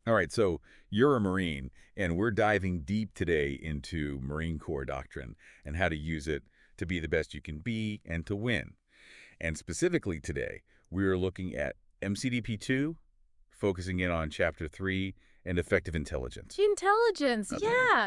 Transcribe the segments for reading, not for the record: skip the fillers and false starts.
All right, so you're a Marine, and we're diving deep today into Marine Corps doctrine and how to use it to be the best you can be and to win. And specifically today, we're looking at MCDP 2, focusing in on Chapter 3, and effective intelligence. Intelligence, Okay.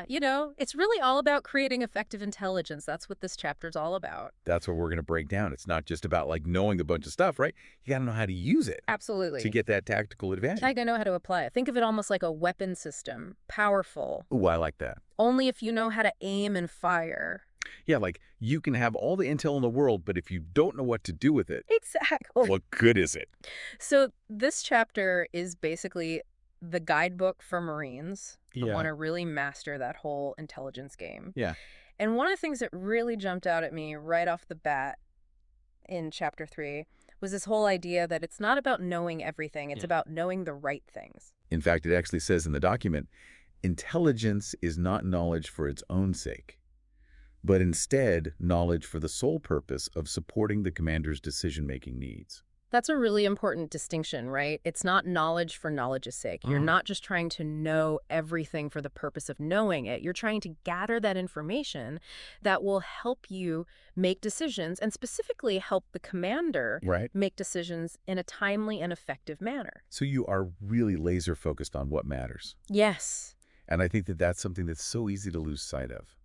yeah. It's really all about creating effective intelligence. That's what this chapter's all about. That's what we're going to break down. It's not just about like knowing a bunch of stuff, right? You got to know how to use it to Absolutely. get that tactical advantage. I gotta know how to apply it. Think of it almost like a weapon system. Powerful. Ooh, I like that. Only if you know how to aim and fire. Yeah, like you can have all the intel in the world, but if you don't know what to do with it, Exactly. what good is it? So this chapter is basically the guidebook for Marines who want Yeah. to really master that whole intelligence game. Yeah. And one of the things that really jumped out at me right off the bat in chapter 3 was this whole idea that it's not about knowing everything, it's about knowing the right things. In fact, it actually says in the document, intelligence is not knowledge for its own sake, but instead knowledge for the sole purpose of supporting the commander's decision-making needs. That's a really important distinction, right? It's not knowledge for knowledge's sake. You're not just trying to know everything for the purpose of knowing it. You're trying to gather that information that will help you make decisions and specifically help the commander Right. make decisions in a timely and effective manner. So you are really laser focused on what matters. Yes, And I think that that's something that's so easy to lose sight of.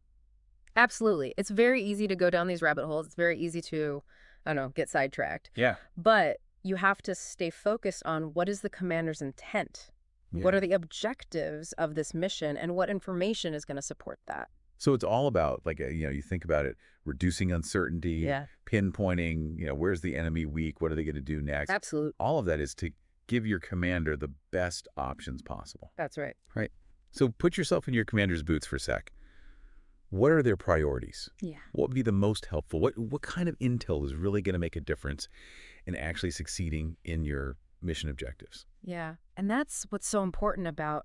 absolutely. It's very easy to go down these rabbit holes. It's very easy to, I don't know, get sidetracked. Yeah. But you have to stay focused on what is the commander's intent? What Yeah. are the objectives of this mission and what information is going to support that? So it's all about like, you think about it, reducing uncertainty, Yeah, pinpointing, where's the enemy weak? What are they going to do next? absolutely. All of that is to give your commander the best options possible. That's right. Right. So put yourself in your commander's boots for a sec. What are their priorities? Yeah. What would be the most helpful? What kind of intel is really going to make a difference in actually succeeding in your mission objectives? Yeah. And that's what's so important about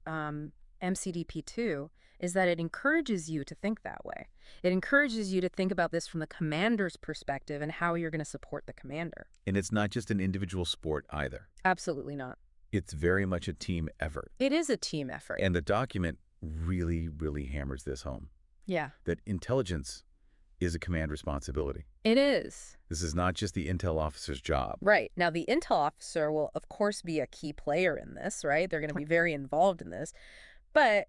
MCDP2 is that it encourages you to think that way. It encourages you to think about this from the commander's perspective and how you're going to support the commander. And it's not just an individual sport either. Absolutely not. It's very much a team effort. It is a team effort. And the document really, really hammers this home, Yeah, that intelligence is a command responsibility. it is. This is not just the intel officer's job. Right. Now, the intel officer will, of course, be a key player in this, right? They're going to be very involved in this. But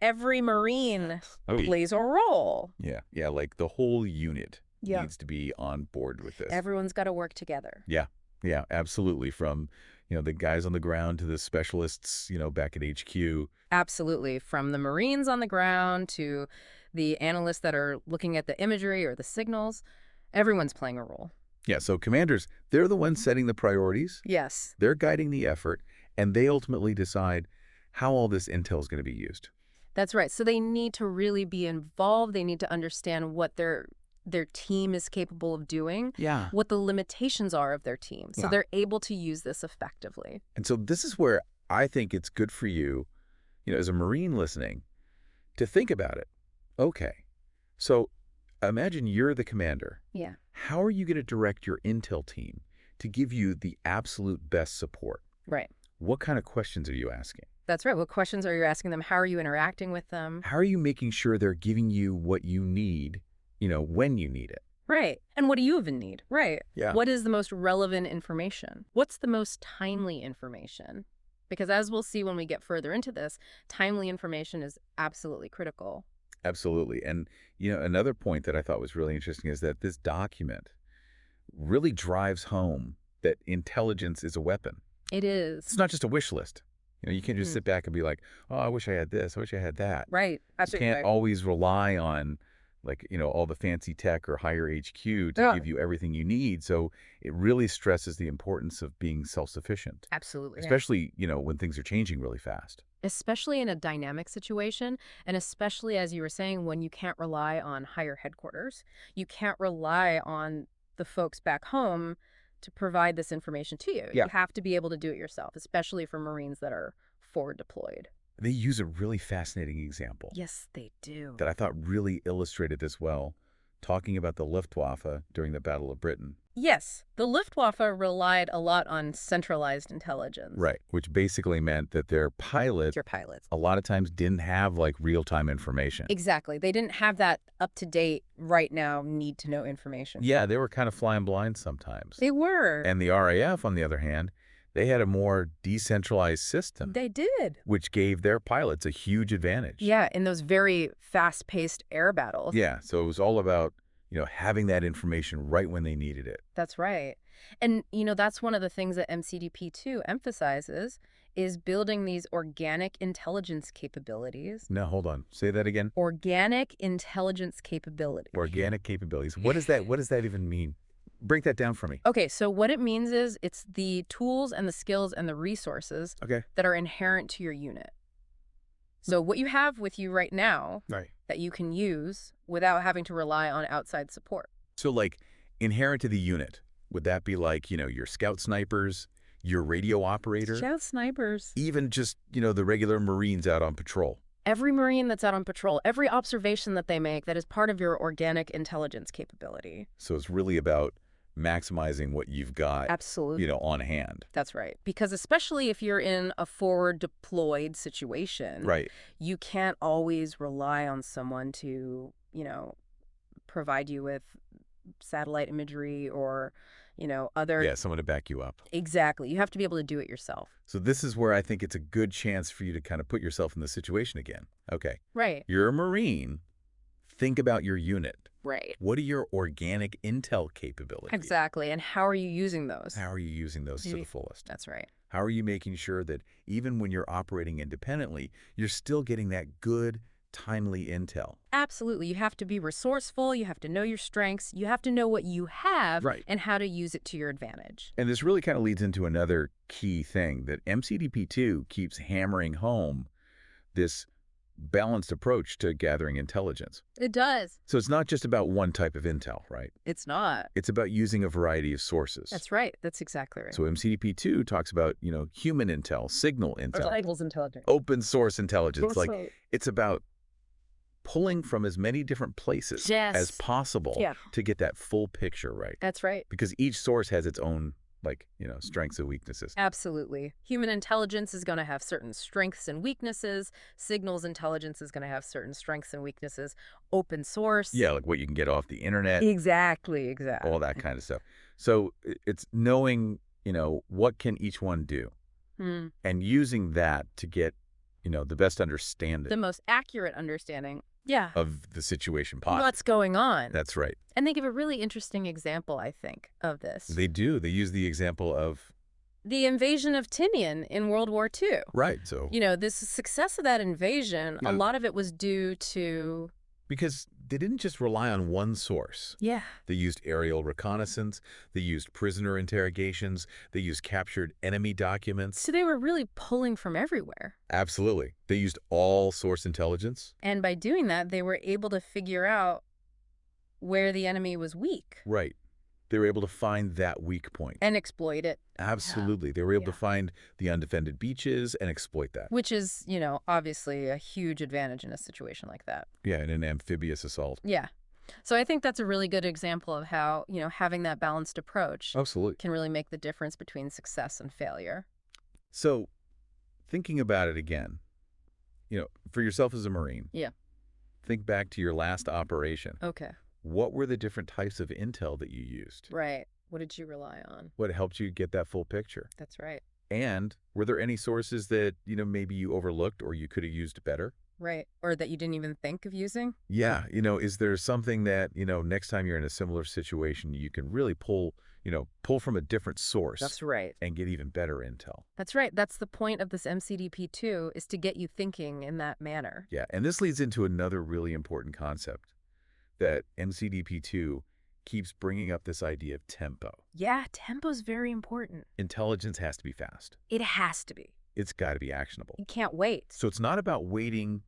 every Marine Oh, plays a role. yeah. Yeah, like the whole unit Yeah. needs to be on board with this. Everyone's got to work together. Yeah. Yeah, absolutely. From, the guys on the ground to the specialists, back at HQ. Absolutely. From the Marines on the ground to the analysts that are looking at the imagery or the signals, everyone's playing a role. Yeah, so commanders, they're the ones setting the priorities. Yes. They're guiding the effort, and they ultimately decide how all this intel is going to be used. That's right. So they need to really be involved. They need to understand what their team is capable of doing, Yeah. what the limitations are of their team. So Yeah. they're able to use this effectively. And so this is where I think it's good for you, as a Marine listening, to think about it. Okay, so imagine you're the commander. Yeah. How are you going to direct your intel team to give you the absolute best support? Right. What kind of questions are you asking? That's right. What questions are you asking them? How are you interacting with them? How are you making sure they're giving you what you need, when you need it? Right. And what do you even need? Right. Yeah. What is the most relevant information? What's the most timely information? Because as we'll see when we get further into this, timely information is absolutely critical. Absolutely. And, another point that I thought was really interesting is that this document really drives home that intelligence is a weapon. It is. It's not just a wish list. You can't just Mhm. sit back and be like, oh, I wish I had this. I wish I had that. Right. You Absolutely can't right. always rely on all the fancy tech or higher HQ to Yeah. give you everything you need. So it really stresses the importance of being self-sufficient, Absolutely. especially, when things are changing really fast. Especially in a dynamic situation, and especially, as you were saying, when you can't rely on higher headquarters. You can't rely on the folks back home to provide this information to you. Yeah. You have to be able to do it yourself, especially for Marines that are forward deployed. They use a really fascinating example Yes, they do. that I thought really illustrated this well, talking about the Luftwaffe during the Battle of Britain. Yes, the Luftwaffe relied a lot on centralized intelligence. Right, which basically meant that their Your pilots. a lot of times didn't have like real-time information. Exactly. They didn't have that up-to-date, right now, need-to-know information. Yeah, they were kind of flying blind sometimes. They were. And the RAF, on the other hand, they had a more decentralized system, They did. which gave their pilots a huge advantage. Yeah, in those very fast-paced air battles. Yeah, so it was all about, having that information right when they needed it. That's right. And, that's one of the things that MCDP2 emphasizes is building these organic intelligence capabilities. Now, hold on. Say that again. Organic intelligence capabilities. Organic capabilities. What does that even mean? Break that down for me. Okay, so what it means is it's the tools and the skills and the resources Okay. that are inherent to your unit. So what you have with you right now Right. that you can use without having to rely on outside support. So, like, inherent to the unit, would that be like, your scout snipers, your radio operator, Scout snipers. even just, the regular Marines out on patrol? Every Marine that's out on patrol, every observation that they make, that is part of your organic intelligence capability. So it's really about maximizing what you've got, Absolutely. on hand. That's right. Because especially if you're in a forward deployed situation, Right. you can't always rely on someone to, provide you with satellite imagery or, other. Yeah, someone to back you up. Exactly. You have to be able to do it yourself. So this is where I think it's a good chance for you to kind of put yourself in the situation again. Okay. Right. You're a Marine. Think about your unit. Right. What are your organic intel capabilities? Exactly. And how are you using those? How are you using those to the fullest? That's right. How are you making sure that even when you're operating independently, you're still getting that good, timely intel? Absolutely. You have to be resourceful. You have to know your strengths. You have to know what you have Right. and how to use it to your advantage. And this really kind of leads into another key thing that MCDP2 keeps hammering home, this balanced approach to gathering intelligence. It does. So it's not just about one type of intel, right? It's not. It's about using a variety of sources. That's right. That's exactly right. So MCDP2 talks about, human intel, signal intel, intelligence. open source intelligence. Like, It's about pulling from as many different places Yes. as possible Yeah. to get that full picture right. That's right. Because each source has its own, strengths and weaknesses. Absolutely. Human intelligence is going to have certain strengths and weaknesses. Signals intelligence is going to have certain strengths and weaknesses. Open source. Yeah, like what you can get off the internet, Exactly. all that kind of stuff. So it's knowing, what can each one do Hmm. and using that to get, the best understanding The most accurate understanding. Yeah. of the situation possible. What's going on? That's right. And they give a really interesting example, I think, of this. They do. They use the example of, The invasion of Tinian in World War II. right, so. This success of that invasion, Yeah. a lot of it was due to... Because they didn't just rely on one source. Yeah. They used aerial reconnaissance, they used prisoner interrogations, they used captured enemy documents. So they were really pulling from everywhere. Absolutely. They used all source intelligence. And by doing that, they were able to figure out where the enemy was weak Right. They were able to find that weak point. and exploit it, Absolutely. They were able Yeah. to find the undefended beaches and exploit that. which is, obviously a huge advantage in a situation like that. Yeah, in an amphibious assault. Yeah. So I think that's a really good example of how, having that balanced approach Absolutely. can really make the difference between success and failure. So, thinking about it again, for yourself as a Marine, Yeah. think back to your last operation. Okay. What were the different types of intel that you used? Right. What did you rely on? What helped you get that full picture? That's right. And were there any sources that, maybe you overlooked or you could have used better? Right. Or that you didn't even think of using? Yeah, is there something that, next time you're in a similar situation, you can really pull from a different source That's right. and get even better intel? That's right. That's the point of this MCDP2 is to get you thinking in that manner. Yeah, and this leads into another really important concept that MCDP2 keeps bringing up, this idea of tempo. Yeah, tempo's very important. Intelligence has to be fast. It has to be. It's got to be actionable. You can't wait. So it's not about waiting,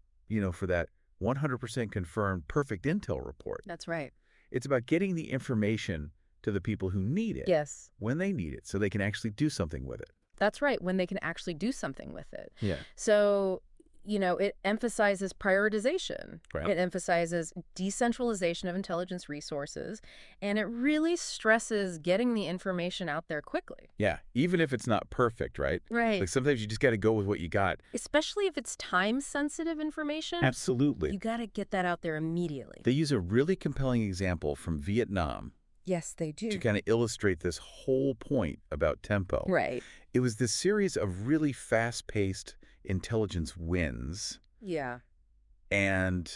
for that 100% confirmed perfect intel report. That's right. It's about getting the information to the people who need it Yes. when they need it so they can actually do something with it. That's right. When they can actually do something with it. Yeah. So, it emphasizes prioritization. Right. It emphasizes decentralization of intelligence resources, and it really stresses getting the information out there quickly. Yeah, even if it's not perfect, right? Right. Like sometimes you just got to go with what you got. Especially if it's time-sensitive information, Absolutely. you got to get that out there immediately. They use a really compelling example from Vietnam Yes, they do. to kind of illustrate this whole point about tempo. Right. It was this series of really fast-paced intelligence wins, Yeah. and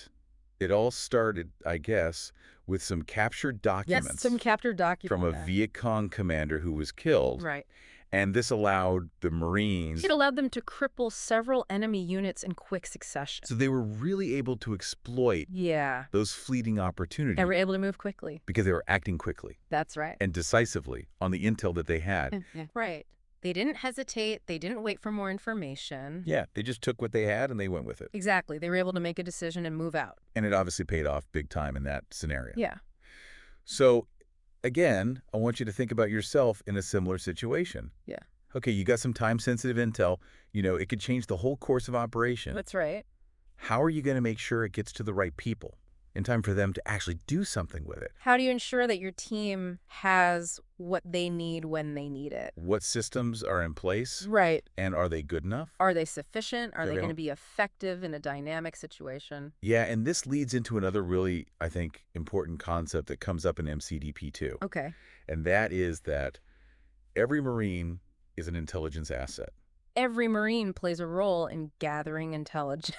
it all started, I guess, with some captured documents Yes, some captured documents. from a Viet Cong commander who was killed. Right. And this allowed the Marines... It allowed them to cripple several enemy units in quick succession. So they were really able to exploit Yeah. those fleeting opportunities And were able to move quickly. because they were acting quickly That's right. and decisively on the intel that they had. Right. They didn't hesitate. They didn't wait for more information. Yeah, they just took what they had and they went with it. Exactly. They were able to make a decision and move out. And it obviously paid off big time in that scenario. Yeah. So, again, I want you to think about yourself in a similar situation. Yeah. Okay, you got some time-sensitive intel. It could change the whole course of operation. That's right. How are you going to make sure it gets to the right people in time for them to actually do something with it? How do you ensure that your team has what they need when they need it? What systems are in place? Right. And are they good enough? Are they sufficient? Are they There we going go. to be effective in a dynamic situation? Yeah, and this leads into another really, I think, important concept that comes up in MCDP too. Okay. And that is that every Marine is an intelligence asset. Every Marine plays a role in gathering intelligence.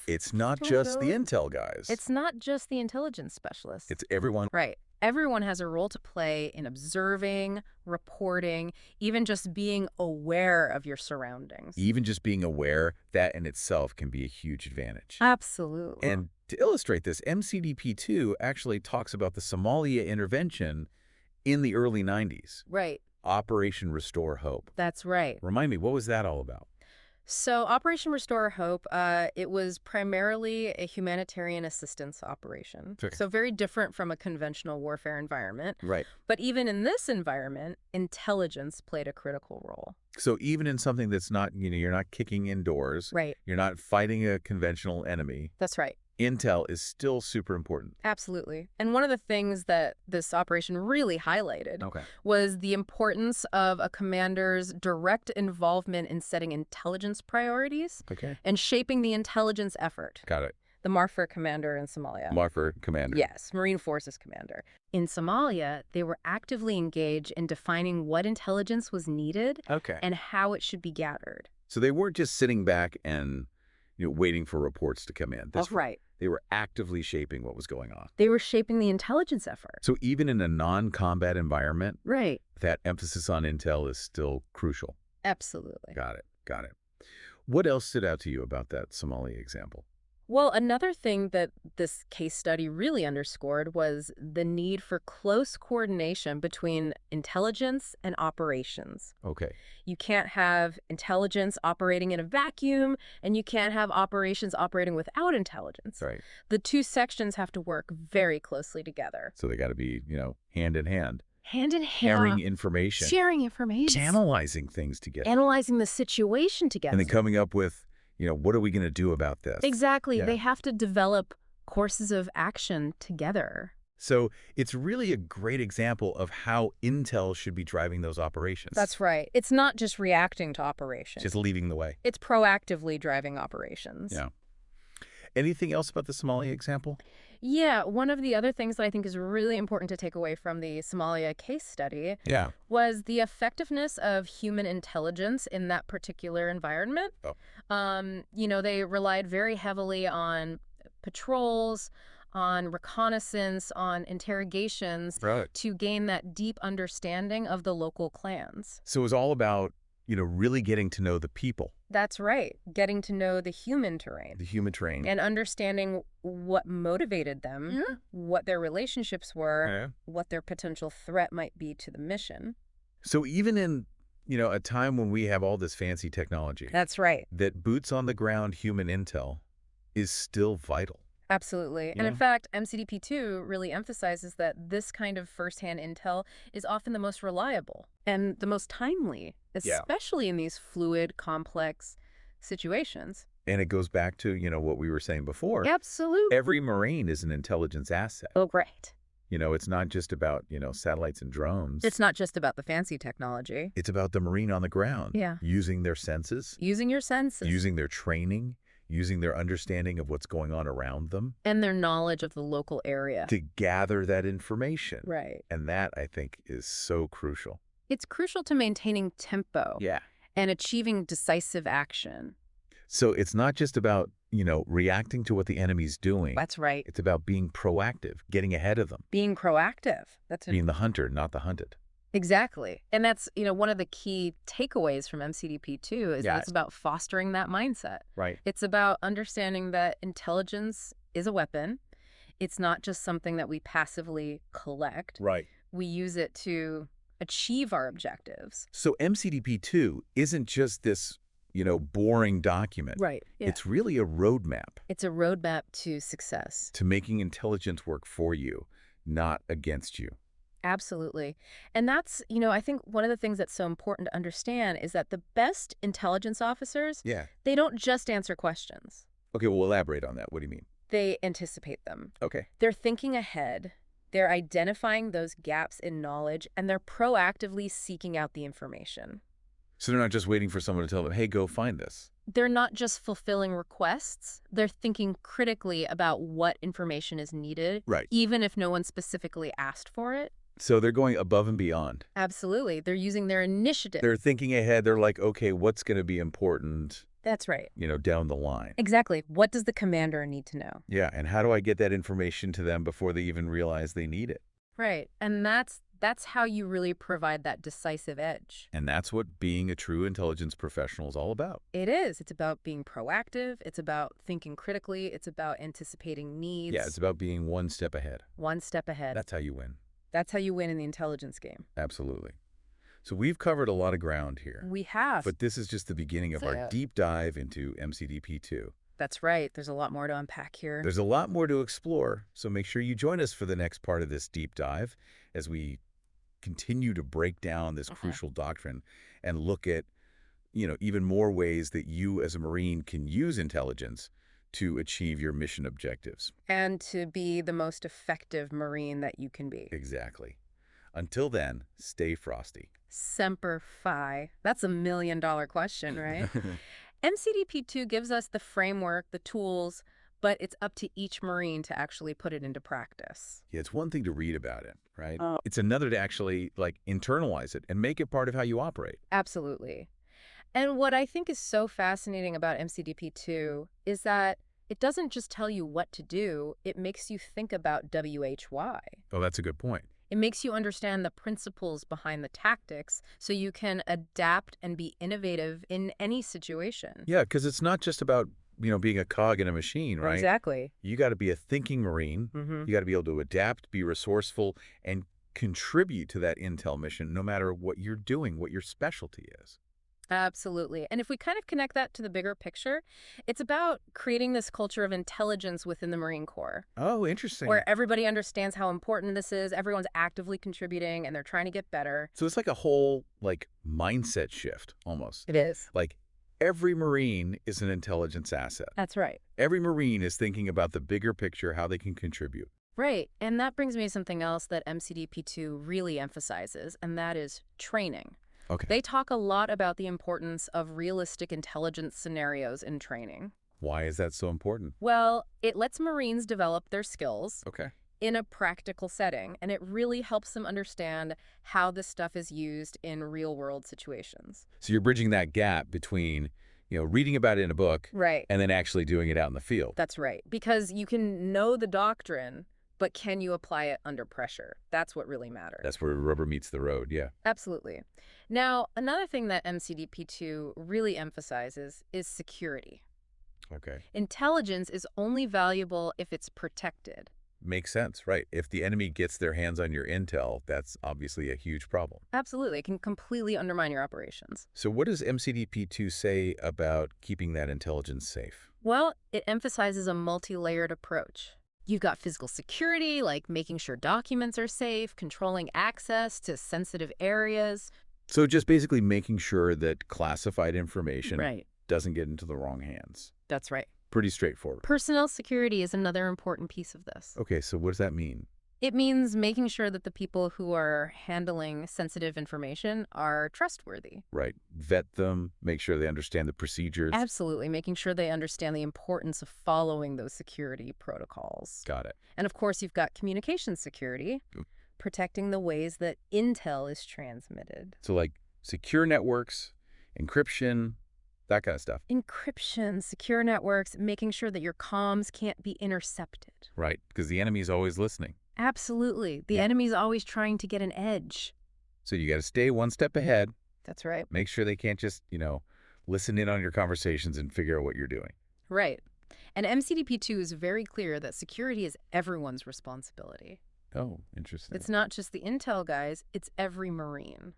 It's not just the intel guys. It's not just the intelligence specialists. It's everyone. Right. Everyone has a role to play in observing, reporting, even just being aware of your surroundings. Even just being aware, that in itself can be a huge advantage. Absolutely. And to illustrate this, MCDP-2 actually talks about the Somalia intervention in the early 90s. Right. Operation Restore Hope. That's right. Remind me, what was that all about? So Operation Restore Hope, it was primarily a humanitarian assistance operation. Okay. So very different from a conventional warfare environment. Right. But even in this environment, intelligence played a critical role. So even in something that's not, you're not kicking indoors, Right. you're not fighting a conventional enemy, That's right. intel is still super important. Absolutely. And one of the things that this operation really highlighted Okay. was the importance of a commander's direct involvement in setting intelligence priorities Okay. and shaping the intelligence effort. Got it. The MARFOR commander in Somalia. Marfor commander. Yes, Marine Forces commander. In Somalia, they were actively engaged in defining what intelligence was needed Okay. and how it should be gathered. So they weren't just sitting back and waiting for reports to come in. That's right. They were actively shaping what was going on. They were shaping the intelligence effort. So even in a non-combat environment, Right. that emphasis on intel is still crucial. Absolutely. Got it. Got it. What else stood out to you about that Somalia example? Well, another thing that this case study really underscored was the need for close coordination between intelligence and operations. Okay. You can't have intelligence operating in a vacuum, and you can't have operations operating without intelligence. Right. The two sections have to work very closely together. So they got to be, hand in hand. Hand in hand. Sharing information. Sharing information. Analyzing things together. Analyzing the situation together. And then coming up with, what are we going to do about this? Exactly. Yeah. They have to develop courses of action together. So it's really a great example of how intel should be driving those operations. That's right. It's not just reacting to operations. Just leading the way. It's proactively driving operations. Yeah. Anything else about the Somalia example? Yeah, one of the other things that I think is really important to take away from the Somalia case study Yeah. was the effectiveness of human intelligence in that particular environment. Oh. They relied very heavily on patrols, on reconnaissance, on interrogations Right. to gain that deep understanding of the local clans. So it was all about, really getting to know the people, That's right. Getting to know the human terrain. the human terrain. And understanding what motivated them, what their relationships were, Yeah. what their potential threat might be to the mission. So even in, a time when we have all this fancy technology, That's right. that boots on the ground human intel is still vital. Absolutely. And in Yeah. fact, MCDP-2 really emphasizes that this kind of firsthand intel is often the most reliable and the most timely, Yeah. especially in these fluid, complex situations. And it goes back to, what we were saying before. Absolutely. Every Marine is an intelligence asset. Oh, great. It's not just about, satellites and drones. It's not just about the fancy technology. It's about the Marine on the ground. Yeah. Using their senses. Using your senses. Using their training. Using their understanding of what's going on around them. And their knowledge of the local area. To gather that information. Right. And that, I think, is so crucial. It's crucial to maintaining tempo. Yeah. And achieving decisive action. So it's not just about, reacting to what the enemy's doing. That's right. It's about being proactive, getting ahead of them. Being proactive. Being the hunter, not the hunted. Exactly. And that's, one of the key takeaways from MCDP2 is that it's about fostering that mindset. Right. It's about understanding that intelligence is a weapon. It's not just something that we passively collect. Right. We use it to achieve our objectives. So MCDP2 isn't just this, boring document. Right. Yeah. It's really a roadmap. It's a roadmap to success. To making intelligence work for you, not against you. Absolutely. And that's, I think one of the things that's so important to understand is that the best intelligence officers, they don't just answer questions. Okay, well, elaborate on that. What do you mean? They anticipate them. Okay. They're thinking ahead. They're identifying those gaps in knowledge, and they're proactively seeking out the information. So they're not just waiting for someone to tell them, hey, go find this. They're not just fulfilling requests. They're thinking critically about what information is needed, right, even if no one specifically asked for it. So they're going above and beyond. Absolutely. They're using their initiative. They're thinking ahead. They're like, okay, what's going to be important? That's right. Down the line. Exactly. What does the commander need to know? Yeah, and how do I get that information to them before they even realize they need it? Right. And that's how you really provide that decisive edge. And that's what being a true intelligence professional is all about. It is. It's about being proactive. It's about thinking critically. It's about anticipating needs. Yeah, it's about being one step ahead. One step ahead. That's how you win. That's how you win in the intelligence game. Absolutely. So we've covered a lot of ground here. We have. But this is just the beginning of our deep dive into MCDP2. That's right. There's a lot more to unpack here. There's a lot more to explore, so make sure you join us for the next part of this deep dive as we continue to break down this crucial doctrine and look at, even more ways that you as a Marine can use intelligence to achieve your mission objectives. And to be the most effective Marine that you can be. Exactly. Until then, stay frosty. Semper Fi. That's $1 million question, right? MCDP2 gives us the framework, the tools, but it's up to each Marine to actually put it into practice. Yeah, it's one thing to read about it, right? It's another to actually, internalize it and make it part of how you operate. Absolutely. And what I think is so fascinating about MCDP2 is that it doesn't just tell you what to do, it makes you think about WHY. Oh, that's a good point. It makes you understand the principles behind the tactics so you can adapt and be innovative in any situation. Yeah, because it's not just about, being a cog in a machine, right? Exactly. You got to be a thinking Marine. You got to be able to adapt, be resourceful, and contribute to that intel mission no matter what you're doing, what your specialty is. Absolutely. And if we kind of connect that to the bigger picture, it's about creating this culture of intelligence within the Marine Corps. Oh, interesting. Where everybody understands how important this is, everyone's actively contributing, and they're trying to get better. So it's like a whole, mindset shift, almost. It is. Every Marine is an intelligence asset. That's right. Every Marine is thinking about the bigger picture, how they can contribute. Right. And that brings me to something else that MCDP2 really emphasizes, and that is training. Okay. They talk a lot about the importance of realistic intelligence scenarios in training. Why is that so important? Well, it lets Marines develop their skills in a practical setting, and it really helps them understand how this stuff is used in real-world situations. So you're bridging that gap between, reading about it in a book and then actually doing it out in the field. That's right. Because you can know the doctrine, but can you apply it under pressure? That's what really matters. That's where rubber meets the road, yeah. Absolutely. Now, another thing that MCDP2 really emphasizes is security. Okay. Intelligence is only valuable if it's protected. Makes sense, right. If the enemy gets their hands on your intel, that's obviously a huge problem. Absolutely. It can completely undermine your operations. So what does MCDP2 say about keeping that intelligence safe? Well, it emphasizes a multi-layered approach. You've got physical security, like making sure documents are safe, controlling access to sensitive areas. So just basically making sure that classified information doesn't get into the wrong hands. That's right. Pretty straightforward. Personnel security is another important piece of this. Okay, so what does that mean? It means making sure that the people who are handling sensitive information are trustworthy. Right. Vet them, make sure they understand the procedures. Absolutely, making sure they understand the importance of following those security protocols. Got it. And of course, you've got communication security, protecting the ways that intel is transmitted. So like secure networks, encryption, that kind of stuff. Encryption, secure networks, making sure that your comms can't be intercepted. Right, because the enemy's always listening. Absolutely. The enemy's always trying to get an edge. So you got to stay one step ahead. That's right. Make sure they can't just, listen in on your conversations and figure out what you're doing. Right. And MCDP2 is very clear that security is everyone's responsibility. Oh, interesting. It's not just the intel guys, it's every Marine.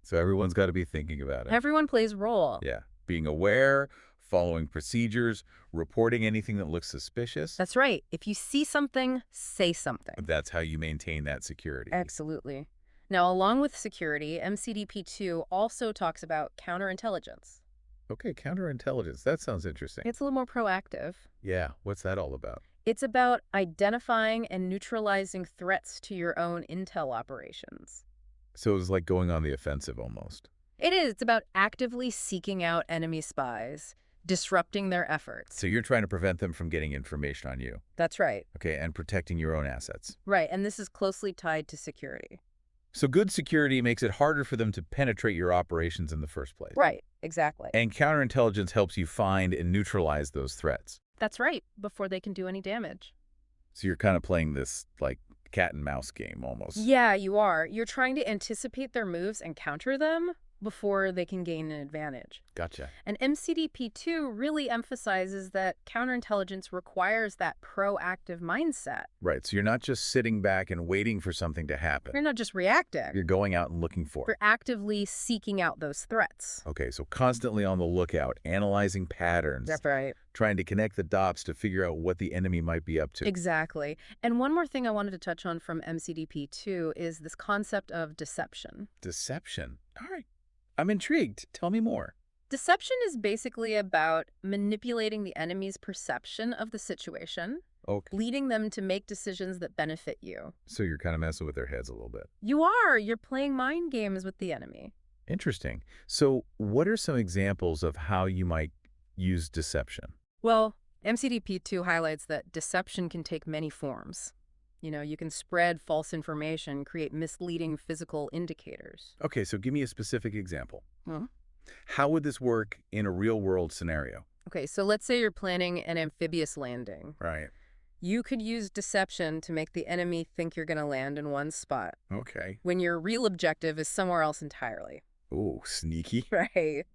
So everyone's got to be thinking about it. Everyone plays a role. Yeah. Being aware, following procedures, reporting anything that looks suspicious. That's right. If you see something, say something. That's how you maintain that security. Absolutely. Now, along with security, MCDP2 also talks about counterintelligence. Okay, counterintelligence. That sounds interesting. It's a little more proactive. Yeah, what's that all about? It's about identifying and neutralizing threats to your own intel operations. So it's like going on the offensive almost. It is. It's about actively seeking out enemy spies, disrupting their efforts. So you're trying to prevent them from getting information on you. That's right. Okay, and protecting your own assets. Right, and this is closely tied to security. So good security makes it harder for them to penetrate your operations in the first place. Right, exactly. And counterintelligence helps you find and neutralize those threats. That's right, before they can do any damage. So you're kind of playing this, like, cat and mouse game almost. Yeah, you are. You're trying to anticipate their moves and counter them before they can gain an advantage. Gotcha. And MCDP2 really emphasizes that counterintelligence requires that proactive mindset. Right, so you're not just sitting back and waiting for something to happen. You're not just reacting. You're going out and looking for it. You're actively seeking out those threats. Okay, so constantly on the lookout, analyzing patterns. That's right. Trying to connect the dots to figure out what the enemy might be up to. Exactly. And one more thing I wanted to touch on from MCDP2 is this concept of deception. Deception? All right. I'm intrigued. Tell me more. Deception is basically about manipulating the enemy's perception of the situation, Okay. leading them to make decisions that benefit you. So you're kind of messing with their heads a little bit. You are. You're playing mind games with the enemy. Interesting. So what are some examples of how you might use deception? Well, MCDP2 highlights that deception can take many forms. You can spread false information, create misleading physical indicators. Okay, so give me a specific example. Hmm? How would this work in a real-world scenario? Okay, so let's say you're planning an amphibious landing. Right. You could use deception to make the enemy think you're going to land in one spot, Okay. when your real objective is somewhere else entirely. Ooh, sneaky. Right.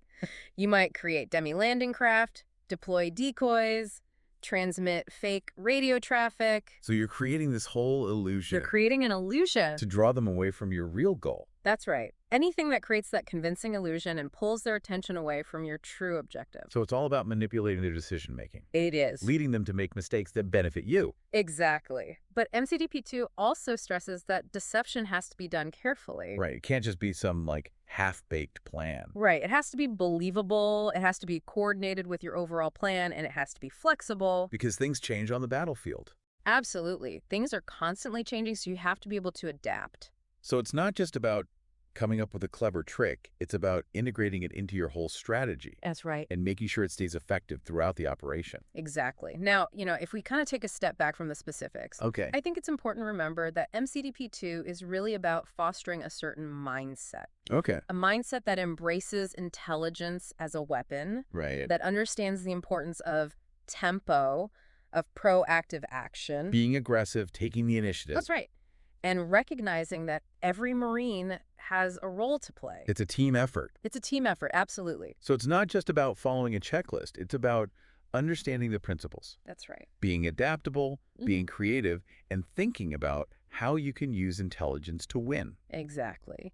You might create demi-landing craft, deploy decoys, transmit fake radio traffic. So you're creating this whole illusion You're creating an illusion. to draw them away from your real goal. That's right. Anything that creates that convincing illusion and pulls their attention away from your true objective. So it's all about manipulating their decision-making, It is. leading them to make mistakes that benefit you. Exactly. But MCDP2 also stresses that deception has to be done carefully. Right. It can't just be some, half-baked plan. Right. It has to be believable, it has to be coordinated with your overall plan, and it has to be flexible. Because things change on the battlefield. Absolutely. Things are constantly changing, so you have to be able to adapt. So it's not just about coming up with a clever trick. It's about integrating it into your whole strategy That's right. and making sure it stays effective throughout the operation. Exactly. Now, if we kind of take a step back from the specifics, Okay. I think it's important to remember that MCDP2 is really about fostering a certain mindset. Okay. A mindset that embraces intelligence as a weapon, Right. that understands the importance of tempo, of proactive action. Being aggressive, taking the initiative. That's right. And recognizing that every Marine has a role to play. It's a team effort. It's a team effort, absolutely. So it's not just about following a checklist. It's about understanding the principles, That's right. being adaptable, being creative, and thinking about how you can use intelligence to win. Exactly.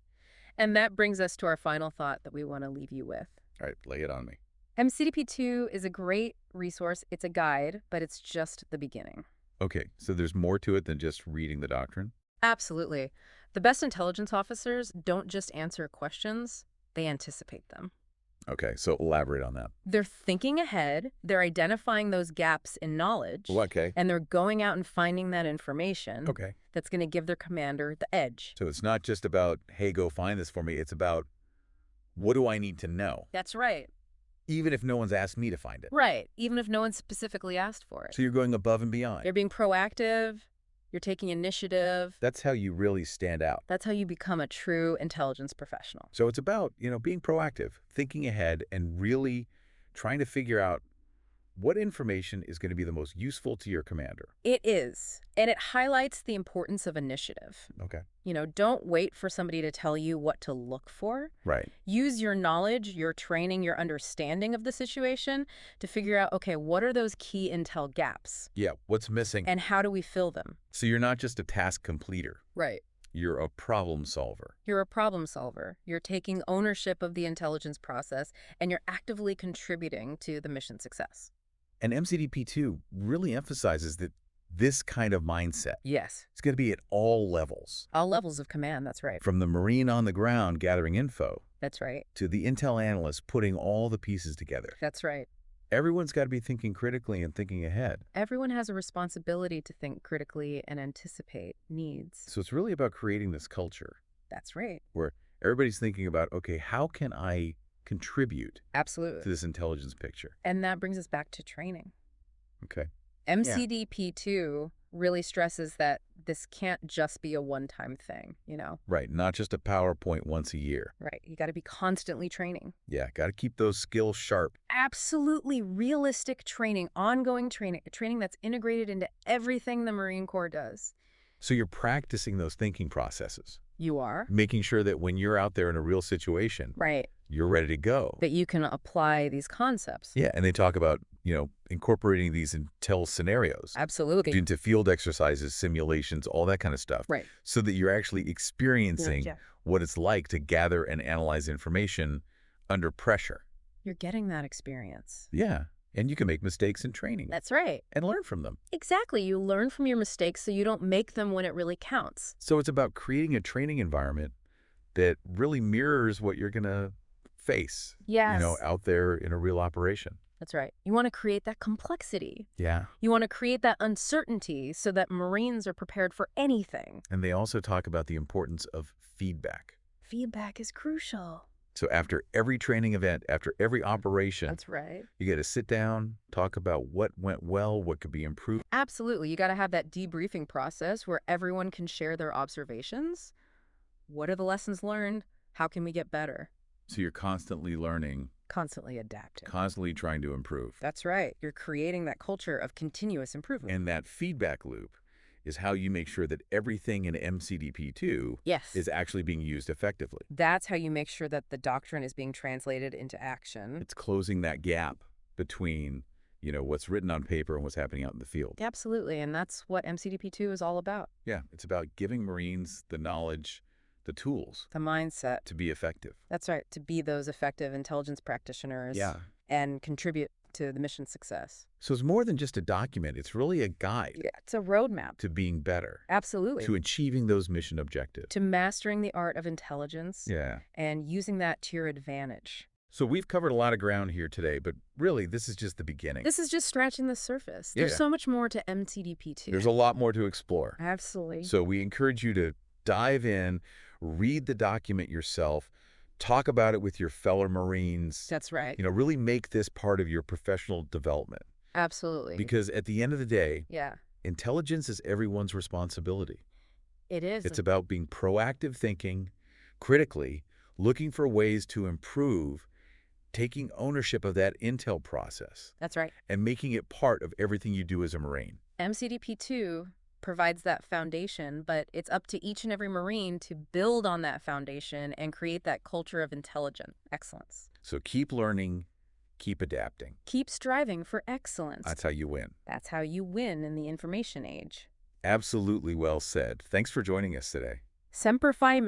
And that brings us to our final thought that we want to leave you with. All right, lay it on me. MCDP2 is a great resource. It's a guide, but it's just the beginning. Okay, so there's more to it than just reading the doctrine? Absolutely. The best intelligence officers don't just answer questions, they anticipate them. Okay, so elaborate on that. They're thinking ahead, they're identifying those gaps in knowledge, Well, okay. and they're going out and finding that information Okay. that's going to give their commander the edge. So it's not just about, hey, go find this for me. It's about, what do I need to know? That's right. Even if no one's asked me to find it. Right, even if no one specifically asked for it. So you're going above and beyond. You're being proactive, you're taking initiative. That's how you really stand out. That's how you become a true intelligence professional. So it's about, being proactive, thinking ahead, and really trying to figure out what information is going to be the most useful to your commander. It is, and it highlights the importance of initiative. Okay. Don't wait for somebody to tell you what to look for. Right. Use your knowledge, your training, your understanding of the situation to figure out, okay, what are those key intel gaps? Yeah, what's missing? And how do we fill them? So you're not just a task completer. Right. You're a problem solver. You're a problem solver. You're taking ownership of the intelligence process, and you're actively contributing to the mission success. And MCDP2 really emphasizes that this kind of mindset Yes. is going to be at all levels. All levels of command, that's right. From the Marine on the ground gathering info That's right. to the intel analyst putting all the pieces together. That's right. Everyone's got to be thinking critically and thinking ahead. Everyone has a responsibility to think critically and anticipate needs. So it's really about creating this culture That's right. where everybody's thinking about, okay, how can I contribute to Absolutely. this intelligence picture? And that brings us back to training. Okay. MCDP2 really stresses that this can't just be a one-time thing, Right. Not just a PowerPoint once a year. Right. You got to be constantly training. Yeah. Got to keep those skills sharp. Absolutely realistic training, ongoing training that's integrated into everything the Marine Corps does. So you're practicing those thinking processes, You are. making sure that when you're out there in a real situation, Right. you're ready to go. That you can apply these concepts. Yeah. And they talk about, incorporating these intel scenarios Absolutely. into field exercises, simulations, all that kind of stuff. Right. So that you're actually experiencing Yeah. what it's like to gather and analyze information under pressure. You're getting that experience. Yeah. And you can make mistakes in training That's right. and learn from them. Exactly. You learn from your mistakes so you don't make them when it really counts. So it's about creating a training environment that really mirrors what you're going to face, Yes. out there in a real operation. That's right. You want to create that complexity. Yeah. You want to create that uncertainty so that Marines are prepared for anything. And they also talk about the importance of feedback. Feedback is crucial. So after every training event, after every operation, That's right. you get to sit down, talk about what went well, what could be improved. Absolutely. You got to have that debriefing process where everyone can share their observations. What are the lessons learned? How can we get better? So you're constantly learning, Constantly adapting. constantly trying to improve. That's right. You're creating that culture of continuous improvement. And that feedback loop is how you make sure that everything in MCDP2 Yes. is actually being used effectively. That's how you make sure that the doctrine is being translated into action. It's closing that gap between, what's written on paper and what's happening out in the field. Absolutely. And that's what MCDP2 is all about. Yeah, it's about giving Marines the knowledge, the tools The mindset. to be effective. That's right. To be those effective intelligence practitioners. Yeah. And contribute to the mission success. So it's more than just a document. It's really a guide Yeah. It's a roadmap. to being better, Absolutely. to achieving those mission objectives. To mastering the art of intelligence. Yeah. And using that to your advantage. So we've covered a lot of ground here today, but really this is just the beginning. This is just scratching the surface. Yeah. There's so much more to MCDP2. There's a lot more to explore. Absolutely. So we encourage you to dive in, read the document yourself, talk about it with your fellow Marines. That's right. Really make this part of your professional development. Absolutely. Because at the end of the day, Yeah. intelligence is everyone's responsibility. It is. It's about being proactive thinking, critically, looking for ways to improve, taking ownership of that intel process, That's right. and making it part of everything you do as a Marine. MCDP2 provides that foundation, but it's up to each and every Marine to build on that foundation and create that culture of intelligent excellence. So keep learning, keep adapting. Keep striving for excellence. That's how you win. That's how you win in the information age. Absolutely well said. Thanks for joining us today. Semper Fi,